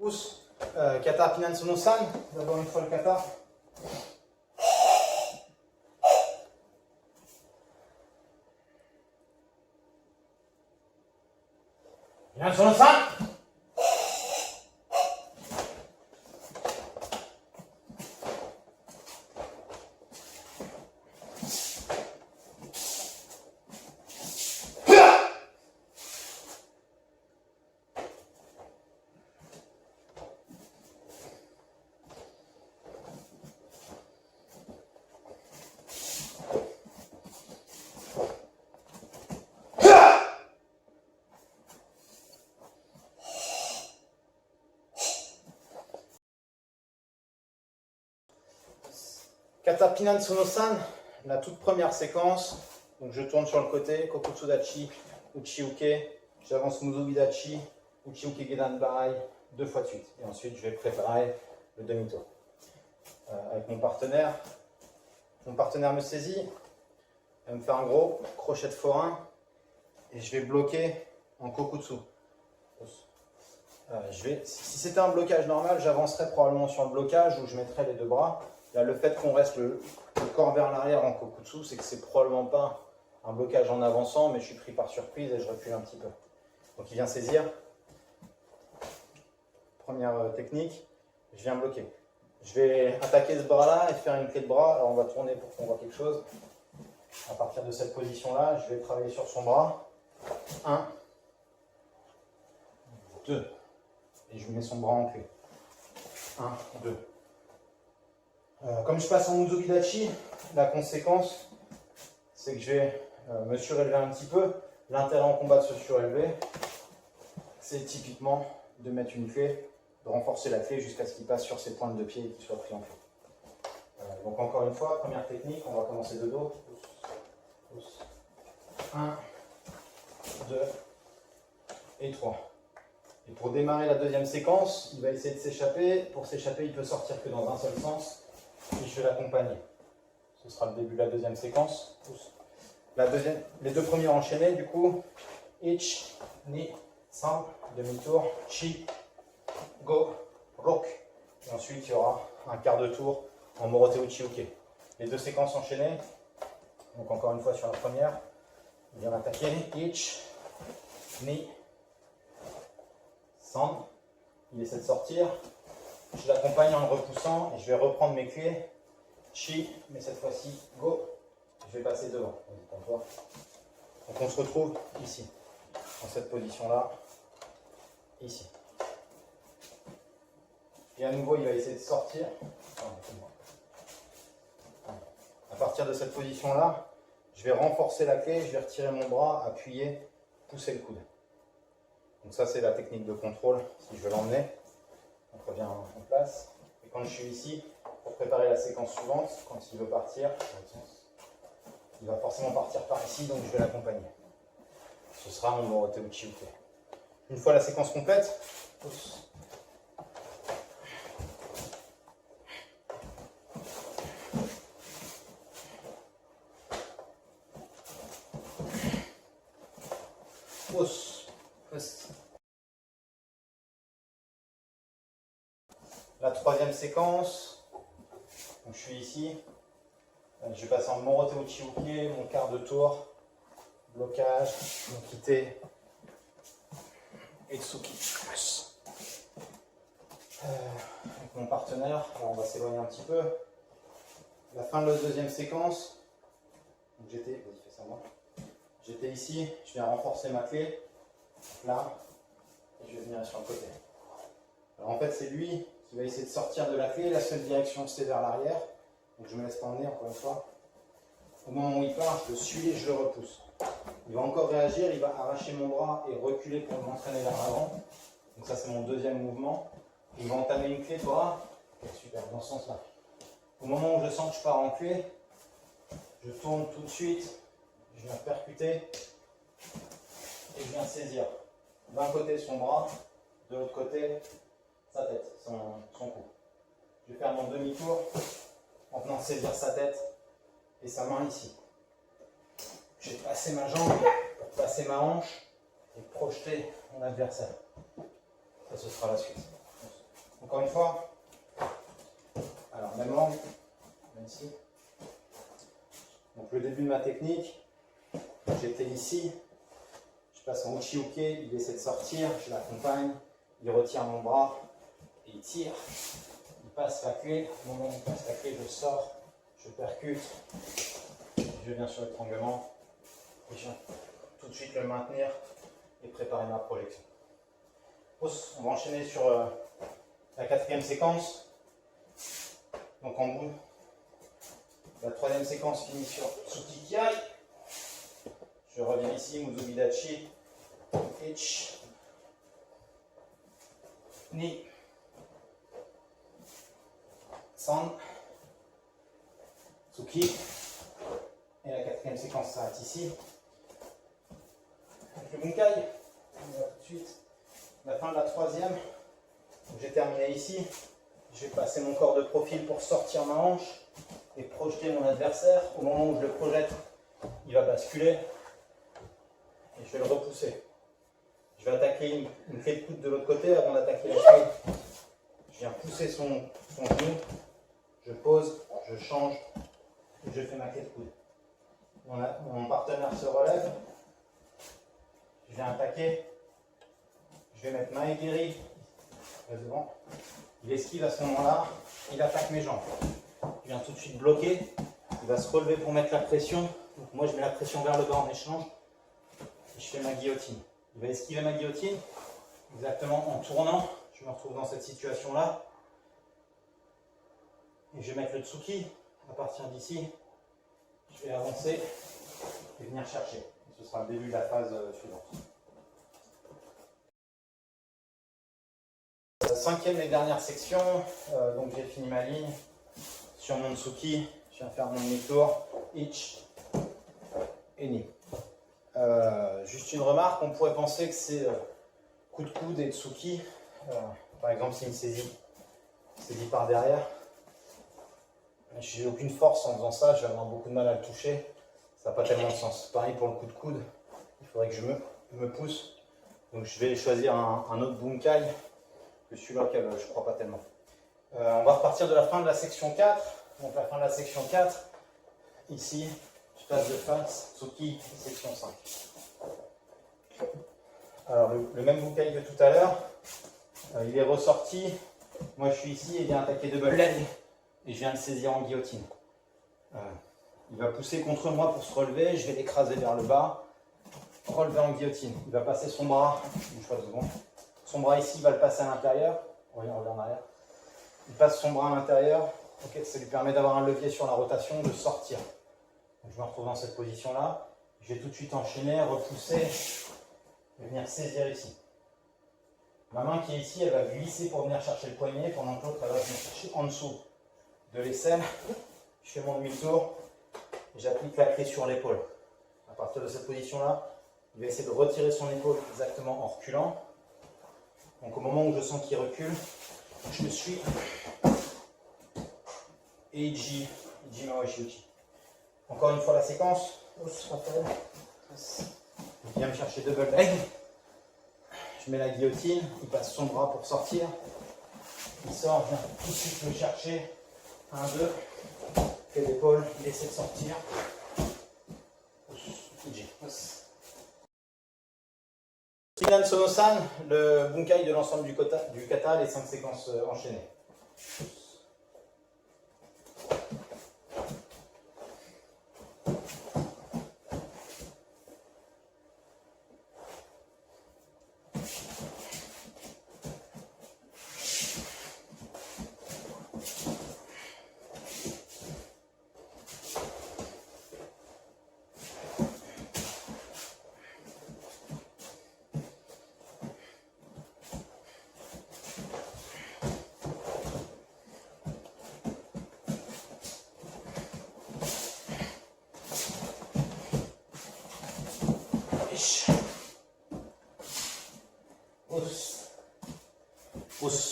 Pousse, kata Pinan Sono-san, d'abord une fois le kata. Pinan Sono-san. Kata Pinan Sono-san, la toute première séquence. Donc je tourne sur le côté, Kokutsudachi, Uchi-uke, j'avance Musubidachi, Uchi-uke Gedan Barai, 2 fois de suite. Et ensuite je vais préparer le demi-tour. Avec mon partenaire me saisit, elle me fait un gros crochet de forain et je vais bloquer en Kokutsu. Si c'était un blocage normal, j'avancerais probablement sur le blocage où je mettrais les 2 bras. Là, le fait qu'on reste le corps vers l'arrière en Kokutsu, c'est que c'est probablement pas un blocage en avançant, mais je suis pris par surprise et je recule un petit peu. Donc il vient saisir. Première technique, je viens bloquer. Je vais attaquer ce bras-là et faire une clé de bras. Alors on va tourner pour qu'on voit quelque chose. À partir de cette position-là, je vais travailler sur son bras. 1, 2. Et je mets son bras en clé. 1, 2. Comme je passe en Musubidachi, la conséquence, c'est que je vais me surélever un petit peu. L'intérêt en combat de se surélever, c'est typiquement de mettre une clé, de renforcer la clé jusqu'à ce qu'il passe sur ses pointes de pied et qu'il soit pris en clé. Donc encore une fois, première technique, on va commencer de dos. 1, 2 et 3. Et pour démarrer la deuxième séquence, il va essayer de s'échapper. Pour s'échapper, il peut sortir que dans un seul sens. Et je vais l'accompagner. Ce sera le début de la deuxième séquence. Les 2 premiers enchaînés, du coup. Ich, ni, san, demi-tour, chi, go, rok. Et ensuite, il y aura un quart de tour en Morote Uchi-uke. Les 2 séquences enchaînées. Donc encore une fois sur la première. Il vient m'attaquer. Ich, ni, san. Il essaie de sortir. Je l'accompagne en le repoussant et je vais reprendre mes clés. Chi, mais cette fois-ci, go. Je vais passer devant. Donc on se retrouve ici, dans cette position-là, ici. Et à nouveau, il va essayer de sortir. À partir de cette position-là, je vais renforcer la clé, je vais retirer mon bras, appuyer, pousser le coude. Donc ça, c'est la technique de contrôle, si je veux l'emmener. On revient en place. Et quand je suis ici, pour préparer la séquence suivante, quand il veut partir, il va forcément partir par ici, donc je vais l'accompagner. Ce sera mon Morote Uchi-uke. Une fois la séquence complète, pousse. Pousse. Pousse. La troisième séquence, donc je suis ici, je vais passer en Morote Uchi-uke, mon quart de tour, blocage, mon kite, et Tsuki. Avec mon partenaire, alors on va s'éloigner un petit peu. La fin de la deuxième séquence, j'étais ici, je viens renforcer ma clé, là, et je vais venir sur le côté. Alors en fait c'est lui qui va essayer de sortir de la clé, la seule direction c'est vers l'arrière, donc je me laisse pas emmener encore une fois. Au moment où il part, je le suis et je le repousse. Il va encore réagir, il va arracher mon bras et reculer pour m'entraîner vers l'avant. Donc ça c'est mon deuxième mouvement. Il va entamer une clé de bras, super, dans ce sens-là. Au moment où je sens que je pars en clé, je tourne tout de suite, je viens percuter et je viens saisir. D'un côté son bras, de l'autre côté sa tête, son cou. Je vais faire mon demi-tour en venant saisir sa tête et sa main ici. Je vais passer ma jambe pour passer ma hanche et projeter mon adversaire. Ça, ce sera la suite. Encore une fois. Alors, même angle, même ici. Donc, le début de ma technique, j'étais ici. Je passe en uchi-uke, il essaie de sortir, je l'accompagne, il retire mon bras et il tire. Il passe la clé, au moment où il passe la clé, je sors, je percute, je viens sur l'étranglement et je viens tout de suite le maintenir et préparer ma projection. On va enchaîner sur la quatrième séquence. Donc en bout, la troisième séquence finit sur Tsukikiai. Je reviens ici, Muzubidachi, Ichi, Ni, San, Tsuki. Et la quatrième séquence s'arrête ici. Avec le Bunkai, on va tout de suite. La fin de la troisième, j'ai terminé ici. Je vais passer mon corps de profil pour sortir ma hanche et projeter mon adversaire. Au moment où je le projette, il va basculer et je vais le repousser. Je vais attaquer une clé de coude de l'autre côté avant d'attaquer la clé. Je viens pousser son genou, je pose, je change et je fais ma clé de coude. Mon partenaire se relève, je viens attaquer, je vais mettre ma aiguille devant. Il esquive à ce moment-là, il attaque mes jambes. Je viens tout de suite bloquer, il va se relever pour mettre la pression. Donc moi je mets la pression vers le bas en échange et je fais ma guillotine. Il va esquiver ma guillotine, exactement en tournant. Je me retrouve dans cette situation-là. Et je vais mettre le tsuki. À partir d'ici, je vais avancer et venir chercher. Et ce sera le début de la phase suivante. Cinquième et dernière section, donc j'ai fini ma ligne sur mon tsuki, je viens faire mon demi-tour, ich et ni. Juste une remarque, on pourrait penser que c'est coup de coude et tsuki, par exemple c'est une saisie par derrière. Je n'ai aucune force en faisant ça, je vais avoir beaucoup de mal à le toucher, ça n'a pas tellement de sens. Pareil pour le coup de coude, il faudrait que je me pousse, donc je vais choisir un autre bunkai. Celui-là auquel je ne crois pas tellement. On va repartir de la fin de la section 4. Donc la fin de la section 4, ici, je passe de face, Tsuki, section 5. Alors le même bunkai que tout à l'heure, il est ressorti. Moi je suis ici et il vient attaquer double leg et je viens le saisir en guillotine. Il va pousser contre moi pour se relever, je vais l'écraser vers le bas, relever en guillotine. Il va passer son bras, une fois seconde. Son bras ici va le passer à l'intérieur. On revient en arrière. Il passe son bras à l'intérieur. Okay, ça lui permet d'avoir un levier sur la rotation, de sortir. Donc, je me retrouve dans cette position-là. Je vais tout de suite enchaîner, repousser et venir saisir ici. Ma main qui est ici, elle va glisser pour venir chercher le poignet, pendant que l'autre, elle va venir chercher en dessous de l'aisselle. Je fais mon demi-tour et j'applique la clé sur l'épaule. À partir de cette position-là, il va essayer de retirer son épaule exactement en reculant. Donc au moment où je sens qu'il recule, je le suis. Et Iji Mawashi. Encore une fois la séquence. Il vient me chercher double leg. Je mets la guillotine, il passe son bras pour sortir. Il sort, je viens tout de suite le chercher. 1, 2. Fait l'épaule, il essaie de sortir. Iji. Trinan Sono-san, le bunkai de l'ensemble du kata, les 5 séquences enchaînées.